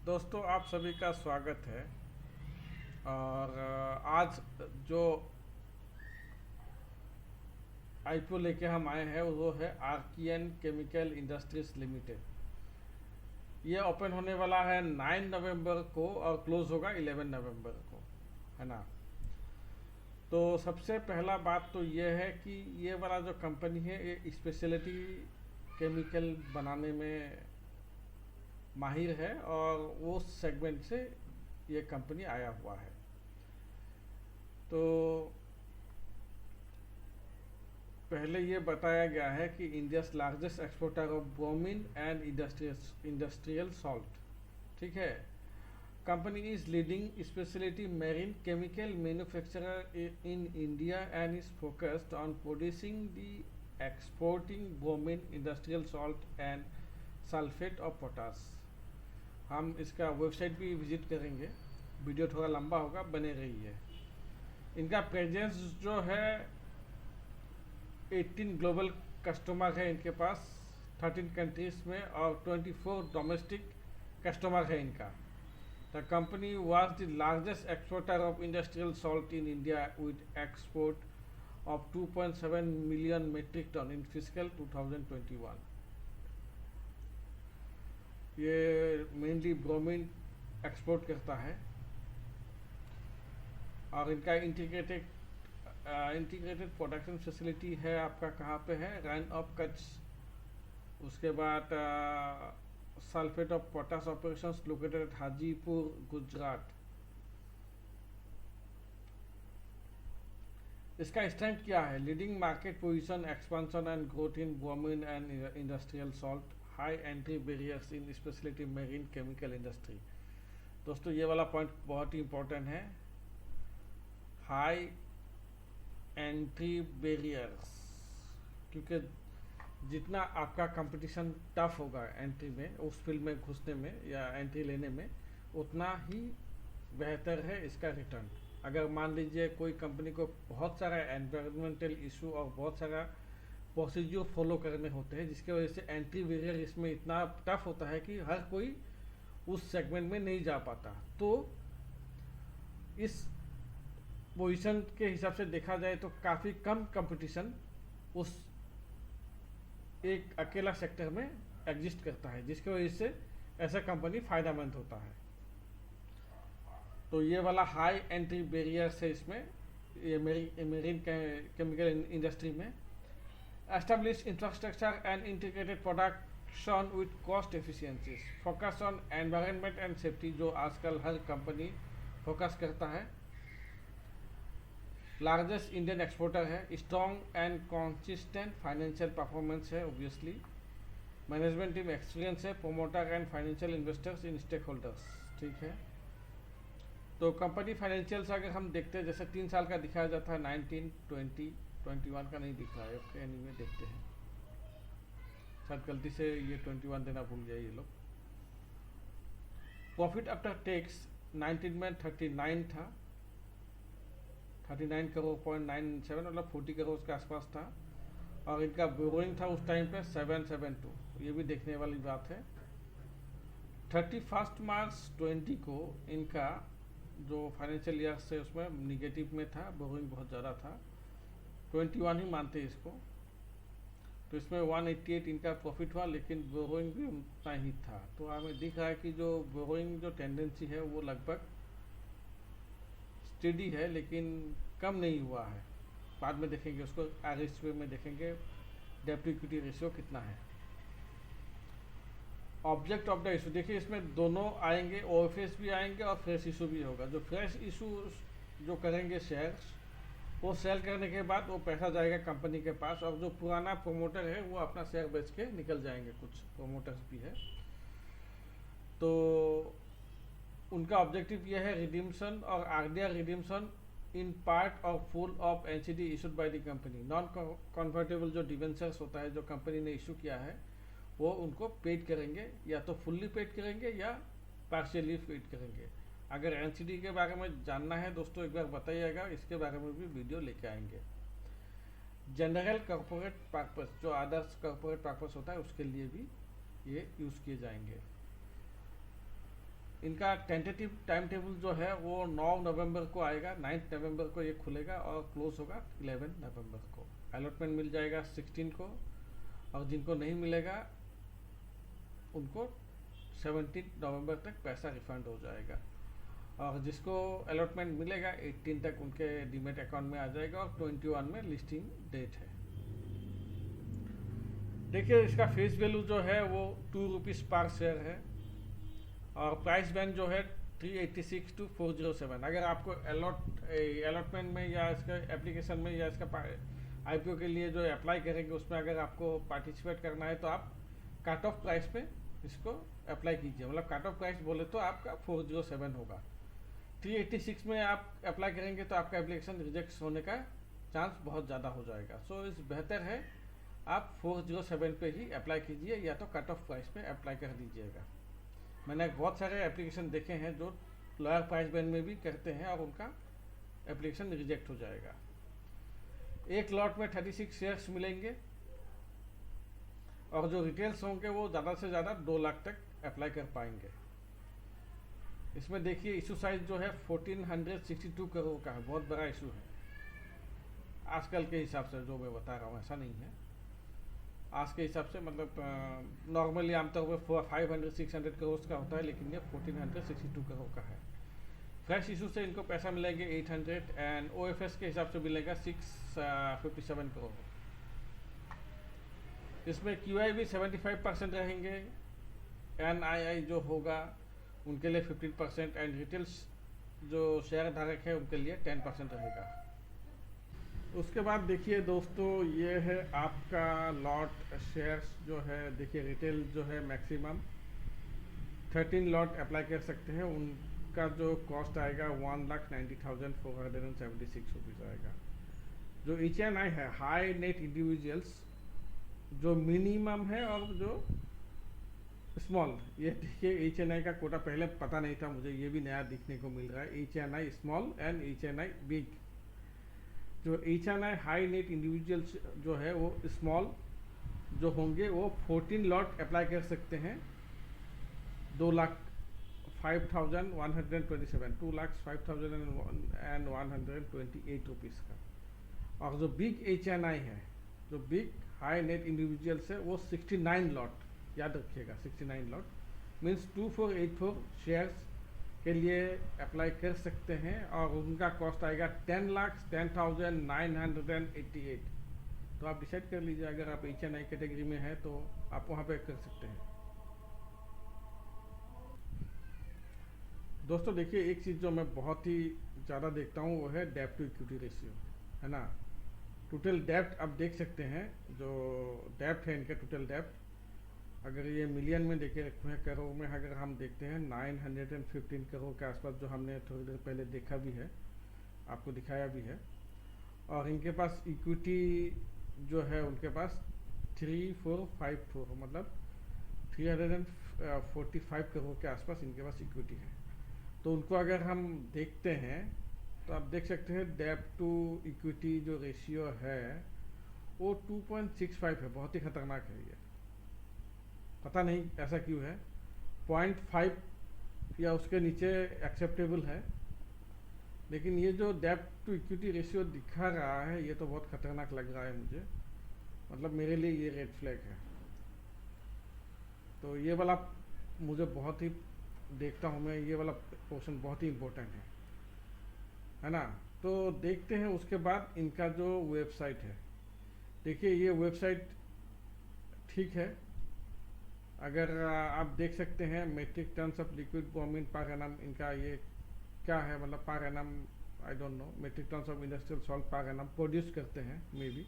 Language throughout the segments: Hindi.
दोस्तों, आप सभी का स्वागत है। और आज जो आईपीओ लेके हम आए हैं वो है आर्कियन केमिकल इंडस्ट्रीज लिमिटेड। ये ओपन होने वाला है 9 नवंबर को और क्लोज होगा 11 नवंबर को, है ना। तो सबसे पहला बात तो ये है कि ये वाला जो कंपनी है ये स्पेशलिटी केमिकल बनाने में माहिर है और वो सेगमेंट से ये कंपनी आया हुआ है। तो पहले ये बताया गया है कि India's largest exporter of bromine and industrial salt, ठीक है। Company is leading speciality marine chemical manufacturer in India and is focused on producing the exporting bromine industrial salt and sulphate of potash. हम इसका वेबसाइट भी विजिट करेंगे, वीडियो थोड़ा लंबा होगा, बने रही है। इनका प्रेजेंस जो है 18 ग्लोबल कस्टमर है इनके पास 13 कंट्रीज में और 24 डोमेस्टिक कस्टमर है इनका। The company was the largest exporter of industrial salt in India with export of 2.7 million metric ton in physical 2021। ये मेनली ब्रोमीन एक्सपोर्ट करता है और इनका इंटीग्रेटेड प्रोडक्शन फैसिलिटी है आपका कहाँ पे है, रैन ऑफ कच्छ। उसके बाद sulphate of potash operations located at Hajipur Gujarat. इसका स्ट्रेंथ क्या है? Leading market position, expansion and growth in bromine and industrial salt, high entry barriers in speciality marine chemical industry. दोस्तों, ये वाला पॉइंट बहुत ही इंपॉर्टेंट है, हाई एंट्री बैरियर्स, क्योंकि जितना आपका कंपटीशन टफ होगा एंट्री में, उस फील्ड में घुसने में या एंट्री लेने में, उतना ही बेहतर है इसका रिटर्न। अगर मान लीजिए कोई कंपनी को बहुत सारा एनवायरमेंटल इशू और बहुत सारा प्रोसीजर फॉलो करने होते हैं, जिसकी वजह से एंट्री बैरियर इसमें इतना टफ होता है कि हर कोई उस सेगमेंट में नहीं जा पाता। तो इस पोजीशन के हिसाब से देखा जाए तो काफ़ी कम कंपटीशन उस एक अकेला सेक्टर में एग्जिस्ट करता है, जिसकी वजह से ऐसा कंपनी फायदेमंद होता है। तो ये वाला हाई एंट्री बैरियर्स है इसमें, ये मेरीन केमिकल इंडस्ट्री में। Establish infrastructure and integrated production with cost efficiencies, focus on environment and safety, जो आजकल हर कंपनी फोकस करता है। लार्जेस्ट इंडियन एक्सपोर्टर है, strong and consistent financial performance है ऑब्वियसली, मैनेजमेंट टीम एक्सपीरियंस है, promoter and financial investors in stakeholders, ठीक है। तो कंपनी फाइनेंशियल्स अगर हम देखते हैं, जैसे 3 साल का दिखाया जाता है, 19, 20, 21 का नहीं दिख रहा है। ओके, एनीवे देखते हैं, शायद गलती से ये 21 देना भूल गया ये लोग। प्रॉफिट आफ्टर टैक्स 19 में 39 था, 39 करोड़ .97, मतलब 40 करोड़ के आसपास था। और इनका बोरोइंग था उस टाइम पे 772, ये भी देखने वाली बात है। 31 मार्च 20 को इनका जो फाइनेंशियल ईयर से उसमें निगेटिव में था, बोरोइंग बहुत ज़्यादा था, 21 ही मानते इसको। तो इसमें 188 इनका प्रॉफिट हुआ, लेकिन बोरोइंग भी उतना ही था। तो हमें दिख रहा है कि जो बोरोइंग जो टेंडेंसी है वो लगभग स्टेडी है, लेकिन कम नहीं हुआ है। बाद में देखेंगे उसको, आरएसपी में देखेंगे डेब्ट इक्विटी रेशियो कितना है। ऑब्जेक्ट ऑफ द इशू देखिए, इसमें दोनों आएंगे, ओएफएस भी आएंगे और फ्रेश इशू भी होगा। जो फ्रेश इशू जो करेंगे शेयर्स, वो सेल करने के बाद वो पैसा जाएगा कंपनी के पास, और जो पुराना प्रोमोटर है वो अपना शेयर बेच के निकल जाएंगे, कुछ प्रोमोटर्स भी है। तो उनका ऑब्जेक्टिव यह है रिडीम्शन और आरडीआर रिडीम्शन इन पार्ट और full of NCD issued by the company. Non convertible जो डिवेंचर्स होता है जो कंपनी ने इशू किया है, वो उनको पेड करेंगे, या तो फुल्ली पेड करेंगे या पार्शियली पेड करेंगे। अगर एनसीडी के बारे में जानना है दोस्तों, एक बार बताइएगा, इसके बारे में भी वीडियो लेके आएंगे। जनरल कॉर्पोरेट पर्पस, जो आदर्श कॉर्पोरेट पर्पस होता है, उसके लिए भी ये यूज़ किए जाएंगे। इनका टेंटेटिव टाइम टेबल जो है वो 9 नवंबर को आएगा, 9 नवंबर को ये खुलेगा और क्लोज होगा 11 नवंबर को। अलॉटमेंट मिल जाएगा 16 को, और जिनको नहीं मिलेगा उनको 17 नवंबर तक पैसा रिफंड हो जाएगा, और जिसको अलॉटमेंट मिलेगा 18 तक उनके डीमेट अकाउंट में आ जाएगा, और 21 में लिस्टिंग डेट है। देखिए इसका फेस वैल्यू जो है वो 2 रुपीज़ पर शेयर है, और प्राइस बैंड जो है 386 to 407। अगर आपको अलॉटमेंट में या इसका एप्लीकेशन में या इसका आईपीओ के लिए जो अप्लाई करेंगे उसमें अगर आपको पार्टिसिपेट करना है तो आप कट ऑफ प्राइस पे इसको अप्लाई कीजिए। मतलब कट ऑफ प्राइस बोले तो आपका 407 होगा। 386 में आप अप्लाई करेंगे तो आपका एप्लीकेशन रिजेक्ट होने का चांस बहुत ज़्यादा हो जाएगा। सो इस बेहतर है आप 407 पे ही अप्लाई कीजिए, या तो कट ऑफ प्राइस पे अप्लाई कर दीजिएगा। मैंने बहुत सारे एप्लीकेशन देखे हैं जो लोअर प्राइस बैंड में भी करते हैं और उनका एप्लीकेशन रिजेक्ट हो जाएगा। एक लॉट में 36 शेयर्स मिलेंगे, और जो रिटेल्स होंगे वो ज़्यादा से ज़्यादा 2 लाख तक अप्लाई कर पाएंगे। इसमें देखिए इशू साइज जो है 1462 करोड़ का है, बहुत बड़ा इशू है आजकल के हिसाब से। जो मैं बता रहा हूँ ऐसा नहीं है, आज के हिसाब से मतलब नॉर्मली आमतौर पर 500-600 करोड़ का होता है, लेकिन ये 1462 करोड़ का है। फ्रेश इशू से इनको पैसा मिलेंगे 800, एंड ओएफएस के हिसाब से मिलेगा 657 करोड़। इसमें क्यूआई भी 75% रहेंगे, एनआईआई जो होगा उनके लिए 15%, एंड रिटेल्स जो शेयर धारक है उनके लिए 10% रहेगा। उसके बाद देखिए दोस्तों, ये है आपका लॉट शेयर्स जो है। देखिए रिटेल जो है मैक्सिमम 13 लॉट अप्लाई कर सकते हैं, उनका जो कॉस्ट आएगा 1,90,476 रुपीज़ आएगा। जो HNI है हाई नेट इंडिविजुअल्स, जो मिनिमम है और जो स्मॉल, ये देखिए HNI का कोटा पहले पता नहीं था मुझे, ये भी नया दिखने को मिल रहा है। HNI small and HNI big. जो HNI हाई नेट इंडिविजुअल्स जो है वो स्मॉल जो होंगे वो 14 लॉट अप्लाई कर सकते हैं, 2,05,127 रुपीज़ का। और जो बिग HNI है, जो बिग हाई नेट इंडिविजुअल्स है, वो 69 लॉट, याद रखिएगा 69 लॉट मीन्स 2484 शेयर्स के लिए अप्लाई कर सकते हैं, और उनका कॉस्ट आएगा 10,10,988। तो आप डिसाइड कर लीजिए, अगर आप HNI कैटेगरी में है तो आप वहाँ पे कर सकते हैं। दोस्तों देखिए एक चीज़ जो मैं बहुत ही ज़्यादा देखता हूँ वो है डेब्ट टू इक्विटी रेशियो, है ना। टोटल डेब्ट आप देख सकते हैं, जो डेब्ट है इनका टोटल डेब्ट, अगर ये मिलियन में देखे रखे हैं, करोड़ में अगर हम देखते हैं 915 करोड़ के आसपास, जो हमने थोड़ी देर पहले देखा भी है, आपको दिखाया भी है। और इनके पास इक्विटी जो है उनके पास 3454, मतलब 345 करोड़ के आसपास इनके पास इक्विटी है। तो उनको अगर हम देखते हैं तो आप देख सकते हैं डेब्ट टू इक्विटी जो रेशियो है वो 2.65 है, बहुत ही खतरनाक है ये। पता नहीं ऐसा क्यों है। 0.5 या उसके नीचे एक्सेप्टेबल है, लेकिन ये जो डेब्ट टू इक्विटी रेशियो दिखा रहा है ये तो बहुत खतरनाक लग रहा है मुझे। मतलब मेरे लिए ये रेड फ्लैग है। तो ये वाला मुझे बहुत ही देखता हूँ मैं, ये वाला पोर्शन बहुत ही इम्पोर्टेंट है ना। तो देखते हैं उसके बाद इनका जो वेबसाइट है। देखिए ये वेबसाइट ठीक है, अगर आप देख सकते हैं metric tons of liquid bromine per annum, इनका ये क्या है, मतलब per annum I don't know, metric tons of industrial salt per annum produce करते हैं मे बी,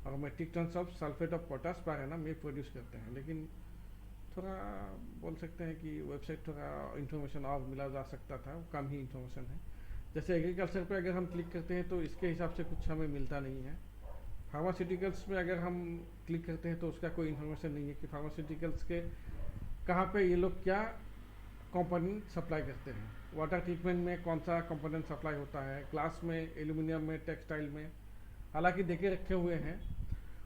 और metric tons of sulphate of potash per annum ये प्रोड्यूस करते हैं। लेकिन थोड़ा बोल सकते हैं कि वेबसाइट थोड़ा इन्फॉर्मेशन और मिला जा सकता था, कम ही इन्फॉर्मेशन है। जैसे एग्रीकल्चर पे अगर हम क्लिक करते हैं तो इसके हिसाब से कुछ हमें मिलता नहीं है। फार्मास्यूटिकल्स में अगर हम क्लिक करते हैं तो उसका कोई इन्फॉर्मेशन नहीं है कि फार्मास्यूटिकल्स के कहाँ पे ये लोग क्या कंपोनेंट सप्लाई करते हैं। वाटर ट्रीटमेंट में कौन सा कंपोनेंट सप्लाई होता है, ग्लास में, एल्यूमिनियम में, टेक्सटाइल में, हालांकि देखे रखे हुए हैं।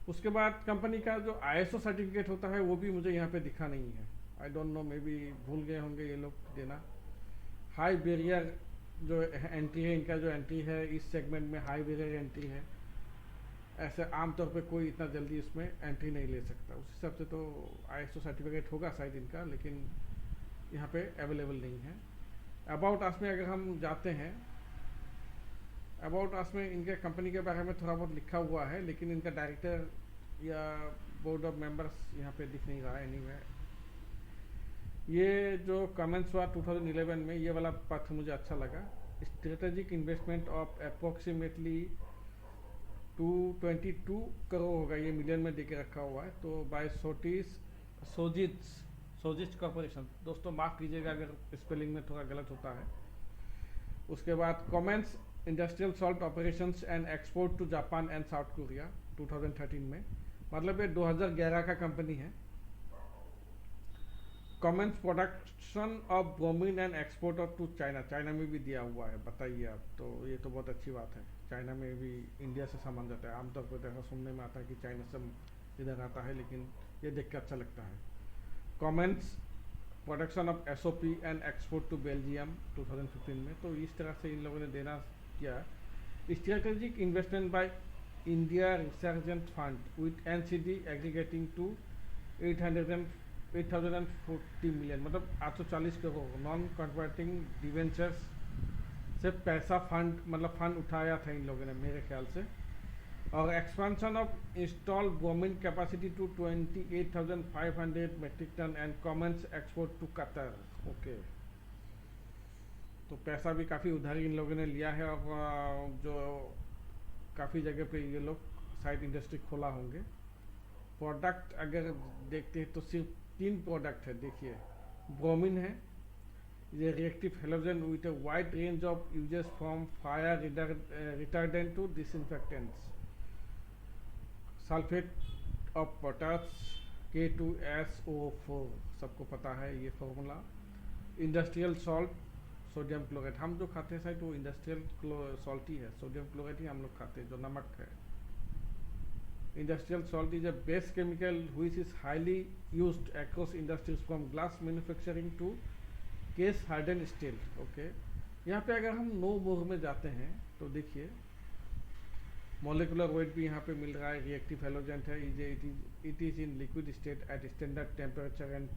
उसके बाद कंपनी का जो ISO सर्टिफिकेट होता है वो भी मुझे यहाँ पे दिखा नहीं है। आई डोंट नो, मे बी भूल गए होंगे ये लोग देना। हाई बैरियर जो एंट्री है, इनका जो एंट्री है इस सेगमेंट में हाई बैरियर एंट्री है, ऐसे आमतौर पे कोई इतना जल्दी इसमें एंट्री नहीं ले सकता। उस हिसाब से तो ISO सर्टिफिकेट होगा शायद इनका, लेकिन यहाँ पे अवेलेबल नहीं है। अबाउट अस में अगर हम जाते हैं, अबाउट अस में इनके कंपनी के बारे में थोड़ा बहुत लिखा हुआ है, लेकिन इनका डायरेक्टर या बोर्ड ऑफ मेंबर्स यहाँ पे दिख नहीं रहा है। एनीवे, ये जो कमेंट्स हुआ 2011 में, ये वाला पत्र मुझे अच्छा लगा। Strategic investment of approximately 222 crore होगा, ये मिलियन में देके रखा हुआ है। तो बाय सोजिच कॉर्पोरेशन, दोस्तों माफ़ कीजिएगा अगर स्पेलिंग में थोड़ा गलत होता है। उसके बाद commence industrial salt operations and export to Japan and South Korea 2013 में, मतलब ये 2011 का कंपनी है। Commence production of bromine and export of to China, China में भी दिया हुआ है, बताइए आप। तो ये तो बहुत अच्छी बात है, चाइना में भी इंडिया से सामान जाता है। आमतौर पर ऐसा सुनने में आता है कि चाइना से इधर आता है, लेकिन ये देख कर अच्छा लगता है। Commence production of SOP and export to Belgium 2015 में, तो इस तरह से इन लोगों ने देना किया। Strategic investment by India Resurgent Fund with NCD aggregating to 840 million, मतलब 840 करोड़। नॉन कन्वर्टिंग डिवेंचर्स से पैसा फंड, मतलब फंड उठाया था इन लोगों ने मेरे ख्याल से। और expansion of install bromine capacity to 28,500 metric ton and commence export to Qatar. Okay, तो पैसा भी काफ़ी उधारी इन लोगों ने लिया है, और जो काफ़ी जगह पे ये लोग साइड इंडस्ट्री खोला होंगे। प्रोडक्ट अगर देखते हैं तो सिर्फ 3 प्रोडक्ट है। देखिए, ब्रोमीन है, ये reactive halogen with a wide range of uses from fire retardant to disinfectants. Sulphate of potash K2SO4, सबको पता है ये formula. Industrial salt sodium chloride, हम जो खाते हैं शायद वो इंडस्ट्रियल सॉल्ट ही है, सोडियम क्लोराइड ही हम लोग खाते हैं, जो नमक है। Industrial salt is a base chemical which is highly used across industries from glass manufacturing to case harden steel. Okay, यहाँ पे अगर हम 9 मोर में जाते हैं तो देखिए मॉलिकुलर वेट भी यहाँ पे मिल रहा है। रिएक्टिव हेलोजेंट है, it is in liquid state at standard temperature and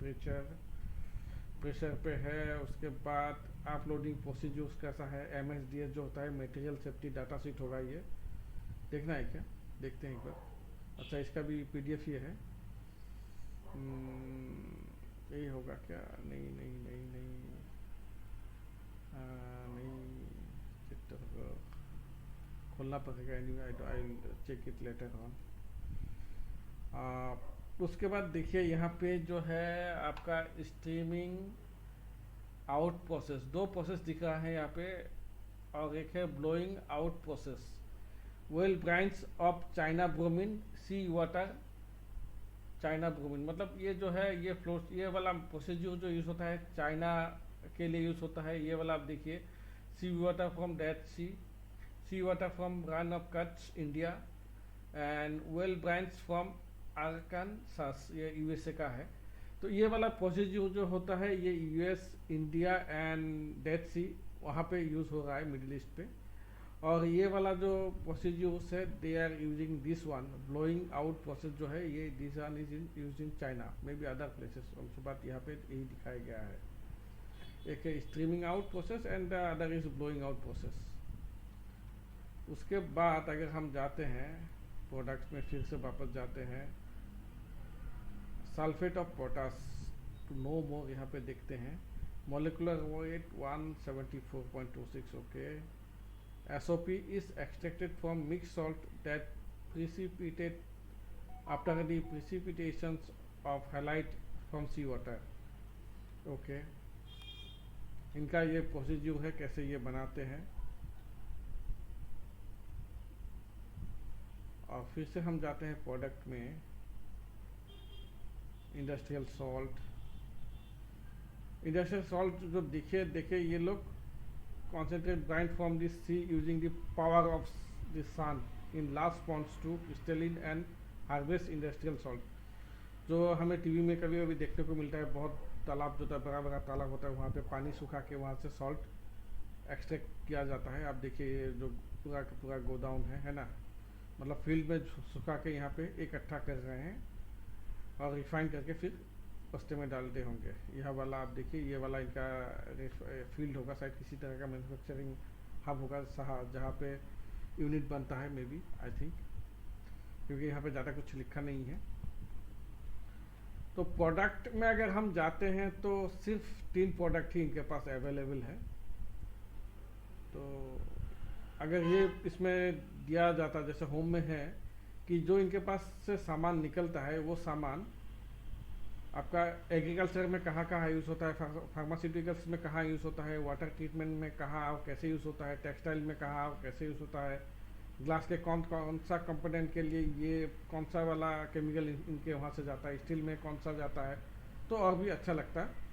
pressure पे है। उसके बाद अपलोडिंग प्रोसीजर्स कैसा है, MSDS जो होता है मटेरियल सेफ्टी डाटा शीट होगा, ये देखना है क्या, देखते हैं एक बार। अच्छा, इसका भी PDF ये है, यही होगा क्या? नहीं नहीं नहीं नहीं नहीं, चित्र खोलना पड़ेगा। Anyway, I will check it later on. उसके बाद देखिए यहाँ पे जो है आपका स्ट्रीमिंग आउट प्रोसेस, 2 प्रोसेस दिख रहा है यहाँ पे, और एक है blowing out process. Well brands of China bromine sea water China bromine, मतलब ये जो है ये फ्लो, ये वाला प्रोसीजर जो यूज़ होता है चाइना के लिए यूज़ होता है। ये वाला आप देखिए, sea water from Dead Sea water from Rann of Kutch India and well brands from Arkansas, ये USA का है। तो ये वाला प्रोसीजर जो होता है ये US, इंडिया एंड डेथ सी वहाँ पे यूज़ हो रहा है, मिडिल ईस्ट पे। और ये वाला जो प्रोसीजर्स है they are using this one blowing out process जो है, ये this one is used in China, may be other places also, बात यहाँ पे यही दिखाया गया है। एक है streaming out process and the other is blowing out process. उसके बाद अगर हम जाते हैं प्रोडक्ट्स में, फिर से वापस जाते हैं, sulphate of potash to know more, यहाँ पे देखते हैं molecular weight 174.26। Okay, SOP is extracted from mixed salt that precipitated after the precipitations of halite from sea water. Okay, इनका ये प्रोसीजर है कैसे ये बनाते हैं। और फिर से हम जाते हैं प्रोडक्ट में, इंडस्ट्रियल सॉल्ट जो देखे ये लोग concentrate brine from the sea using the power of the sun in large ponds to crystalline and harvest industrial salt। जो हमें टीवी में कभी कभी देखने को मिलता है, बहुत तालाब जो बड़ा बड़ा तालाब होता है वहाँ पे पानी सुखा के वहाँ से सॉल्ट एक्सट्रैक्ट किया जाता है। आप देखिए ये जो पूरा का पूरा गोदाम है ना, मतलब फील्ड में सुखा के यहाँ पे इकट्ठा कर रहे हैं और रिफाइन करके फिर बस्ते में डालते होंगे। यह वाला आप देखिए, ये वाला इनका फील्ड होगा, शायद किसी तरह का मैन्युफैक्चरिंग हब होगा जहाँ पे यूनिट बनता है, मे बी, आई थिंक, क्योंकि यहाँ पे ज़्यादा कुछ लिखा नहीं है। तो प्रोडक्ट में अगर हम जाते हैं तो सिर्फ 3 प्रोडक्ट ही इनके पास अवेलेबल है। तो अगर ये इसमें दिया जाता, जैसे होम में है कि जो इनके पास से सामान निकलता है वो सामान आपका एग्रीकल्चर में कहाँ कहाँ यूज़ होता है, फार्मास्यूटिकल्स में कहाँ यूज़ होता है, वाटर ट्रीटमेंट में कहाँ और कैसे यूज़ होता है, टेक्सटाइल में कहाँ और कैसे यूज़ होता है, ग्लास के कौन कौन सा कंपोनेंट के लिए ये कौन सा वाला केमिकल इनके वहाँ से जाता है, स्टील में कौन सा जाता है, तो और भी अच्छा लगता है।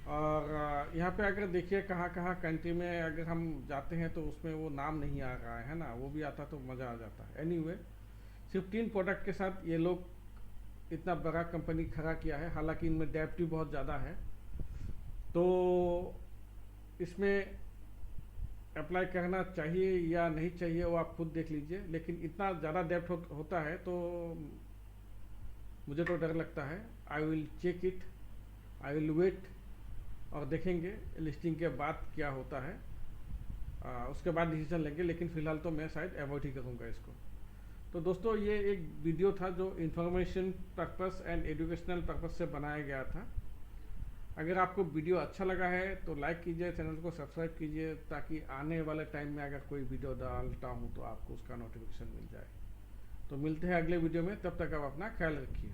और यहाँ पे अगर देखिए कहाँ कहाँ कंट्री में अगर हम जाते हैं तो उसमें वो नाम नहीं आ रहा है ना, वो भी आता तो मज़ा आ जाता है। एनीवे, सिर्फ 3 प्रोडक्ट के साथ ये लोग इतना बड़ा कंपनी खड़ा किया है, हालांकि इनमें डेप्थ भी बहुत ज़्यादा है। तो इसमें अप्लाई करना चाहिए या नहीं चाहिए वो आप खुद देख लीजिए, लेकिन इतना ज़्यादा डेप्थ होता है तो मुझे तो डर लगता है। I will check it, I will wait, और देखेंगे लिस्टिंग के बाद क्या होता है, उसके बाद डिसीजन लेंगे, लेकिन फ़िलहाल तो मैं शायद अवॉइड ही करूँगा इसको। तो दोस्तों, ये एक वीडियो था जो information purpose and educational purpose से बनाया गया था। अगर आपको वीडियो अच्छा लगा है तो लाइक कीजिए, चैनल को सब्सक्राइब कीजिए, ताकि आने वाले टाइम में अगर कोई वीडियो डालता हूँ तो आपको उसका नोटिफिकेशन मिल जाए। तो मिलते हैं अगले वीडियो में, तब तक आप अपना ख्याल रखिए।